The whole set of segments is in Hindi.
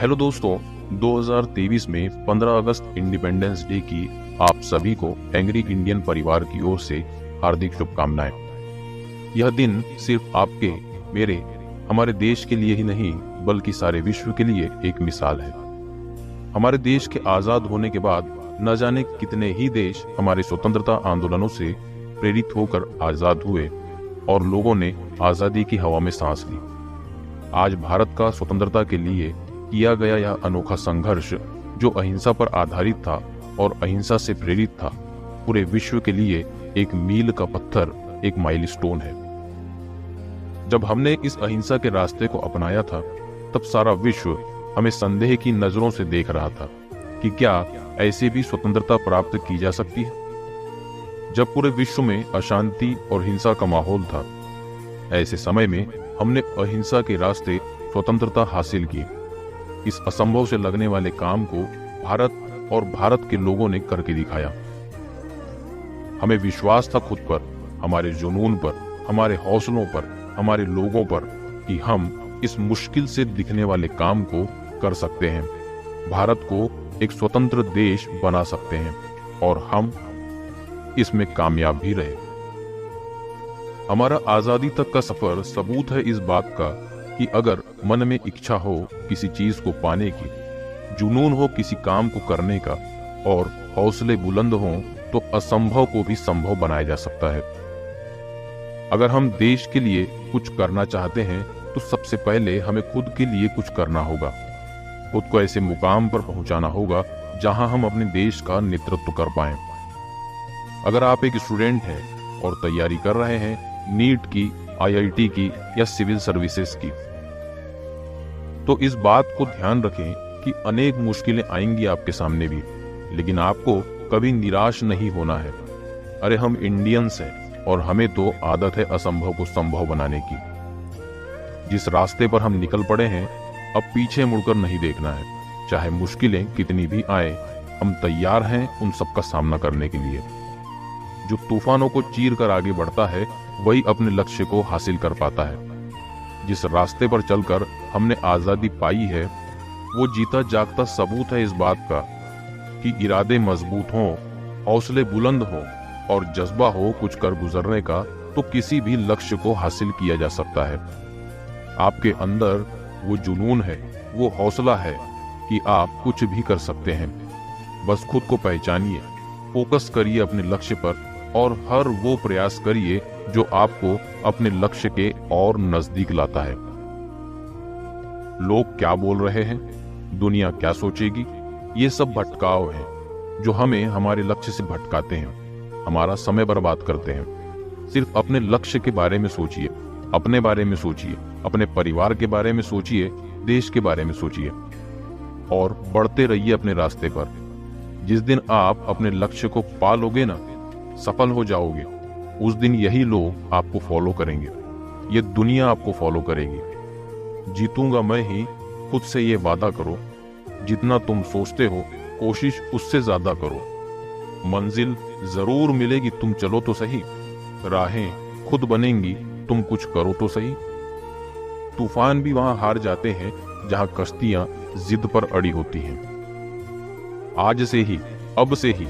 हेलो दोस्तों, 2023 में 15 अगस्त इंडिपेंडेंस डे की आप सभी को एंग्री इंडियन परिवार की ओर से हार्दिक शुभकामनाएं। यह दिन सिर्फ आपके, मेरे, हमारे देश के लिए ही नहीं बल्कि सारे विश्व के लिए एक मिसाल है। हमारे देश के आजाद होने के बाद न जाने कितने ही देश हमारे स्वतंत्रता आंदोलनों से प्रेरित होकर आजाद हुए और लोगों ने आजादी की हवा में सांस ली। आज भारत का स्वतंत्रता के लिए किया गया यह अनोखा संघर्ष जो अहिंसा पर आधारित था और अहिंसा से प्रेरित था, पूरे विश्व के लिए एक मील का पत्थर, एक माइलस्टोन है। जब हमने इस अहिंसा के रास्ते को अपनाया था तब सारा विश्व हमें संदेह की नजरों से देख रहा था कि क्या ऐसे भी स्वतंत्रता प्राप्त की जा सकती है। जब पूरे विश्व में अशांति और हिंसा का माहौल था, ऐसे समय में हमने अहिंसा के रास्ते स्वतंत्रता हासिल की। इस असंभव से लगने वाले काम को भारत और भारत के लोगों ने करके दिखाया। हमें विश्वास था खुद पर, हमारे जुनून पर, हमारे हौसलों पर, हमारे लोगों पर कि हम इस मुश्किल से दिखने वाले काम को कर सकते हैं, भारत को एक स्वतंत्र देश बना सकते हैं और हम इसमें कामयाब भी रहे। हमारा आजादी तक का सफर सबूत है इस बात का कि अगर मन में इच्छा हो किसी चीज को पाने की, जुनून हो किसी काम को करने का और हौसले बुलंद हों तो असंभव को भी संभव बनाया जा सकता है। अगर हम देश के लिए कुछ करना चाहते हैं तो सबसे पहले हमें खुद के लिए कुछ करना होगा। खुद को ऐसे मुकाम पर पहुंचाना होगा जहां हम अपने देश का नेतृत्व कर पाएं। अगर आप एक स्टूडेंट हैं और तैयारी कर रहे हैं नीट की, आईआईटी की या सिविल सर्विसेज की, तो इस बात को ध्यान रखें कि अनेक मुश्किलें आएंगी आपके सामने भी, लेकिन आपको कभी निराश नहीं होना है। अरे हम इंडियंस हैं और हमें तो आदत है असंभव को संभव बनाने की। जिस रास्ते पर हम निकल पड़े हैं अब पीछे मुड़कर नहीं देखना है। चाहे मुश्किलें कितनी भी आए, हम तैयार हैं उन सब का सामना करने के लिए। जो तूफानों को चीर कर आगे बढ़ता है वही अपने लक्ष्य को हासिल कर पाता है। जिस रास्ते पर चलकर हमने आजादी पाई है वो जीता जागता सबूत है इस बात का कि इरादे मजबूत हों, हौसले बुलंद हों और जज्बा हो कुछ कर गुजरने का तो किसी भी लक्ष्य को हासिल किया जा सकता है। आपके अंदर वो जुनून है, वो हौसला है कि आप कुछ भी कर सकते हैं। बस खुद को पहचानिए, फोकस करिए अपने लक्ष्य पर और हर वो प्रयास करिए जो आपको अपने लक्ष्य के और नजदीक लाता है। लोग क्या बोल रहे हैं, दुनिया क्या सोचेगी, ये सब भटकाव है जो हमें हमारे लक्ष्य से भटकाते हैं, हमारा समय बर्बाद करते हैं। सिर्फ अपने लक्ष्य के बारे में सोचिए, अपने बारे में सोचिए, अपने परिवार के बारे में सोचिए, देश के बारे में सोचिए और बढ़ते रहिए अपने रास्ते पर। जिस दिन आप अपने लक्ष्य को पा लोगे ना, सफल हो जाओगे, उस दिन यही लोग आपको फॉलो करेंगे, ये दुनिया आपको फॉलो करेगी। जीतूंगा मैं ही, खुद से ये वादा करो। जितना तुम सोचते हो कोशिश उससे ज्यादा करो। मंजिल जरूर मिलेगी, तुम चलो तो सही। राहें खुद बनेंगी, तुम कुछ करो तो सही। तूफान भी वहां हार जाते हैं जहां कश्तियां जिद पर अड़ी होती हैं। आज से ही, अब से ही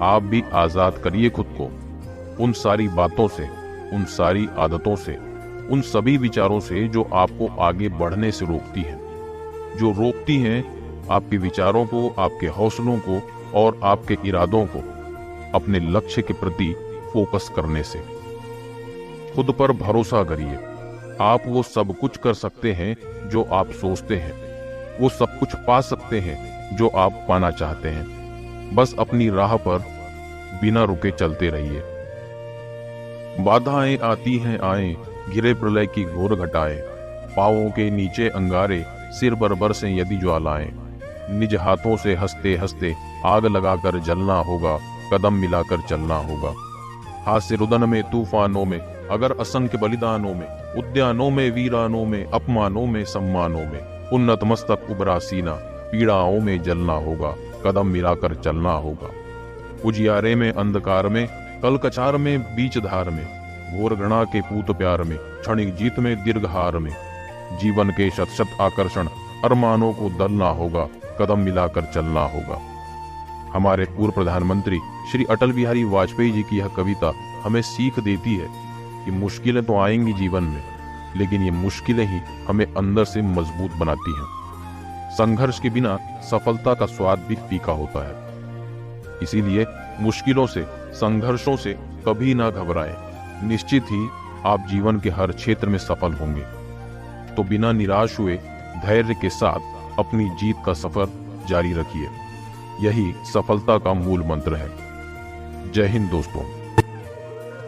आप भी आजाद करिए खुद को उन सारी बातों से, उन सारी आदतों से, उन सभी विचारों से जो आपको आगे बढ़ने से रोकती हैं, जो रोकती हैं आपके विचारों को, आपके हौसलों को और आपके इरादों को अपने लक्ष्य के प्रति फोकस करने से। खुद पर भरोसा करिए। आप वो सब कुछ कर सकते हैं जो आप सोचते हैं, वो सब कुछ पा सकते हैं जो आप पाना चाहते हैं। बस अपनी राह पर बिना रुके चलते रहिए। बाधाएं आती हैं आए, घिरे प्रलय की घोर घटाए, पांवों के नीचे अंगारे, सिर पर बरसें यदि ज्वालाएं। निज हाथों से हंसते हंसते आग लगाकर जलना होगा, कदम मिलाकर चलना होगा। हास्य रुदन में, तूफानों में, अगर असंख्य बलिदानों में, उद्यानों में, वीरानों में, अपमानों में, सम्मानों में, उन्नत मस्तक उबरा सीना, पीड़ाओं में जलना होगा, कदम मिलाकर चलना होगा। उजियारे में, अंधकार में, कल कचार में, बीच धार में, घोर घृणा के पूत प्यार में, क्षणिक जीत में, दीर्घ हार में, जीवन के शत शत आकर्षण अरमानों को दलना होगा, कदम मिलाकर चलना होगा। हमारे पूर्व प्रधानमंत्री श्री अटल बिहारी वाजपेयी जी की यह कविता हमें सीख देती है कि मुश्किलें तो आएंगी जीवन में, लेकिन ये मुश्किलें ही हमें अंदर से मजबूत बनाती हैं। संघर्ष के बिना सफलता का स्वाद भी फीका होता है। इसीलिए मुश्किलों से, संघर्षों से कभी ना घबराएं। निश्चित ही आप जीवन के हर क्षेत्र में सफल होंगे। तो बिना निराश हुए धैर्य के साथ अपनी जीत का सफर जारी रखिए। यही सफलता का मूल मंत्र है। जय हिंद दोस्तों।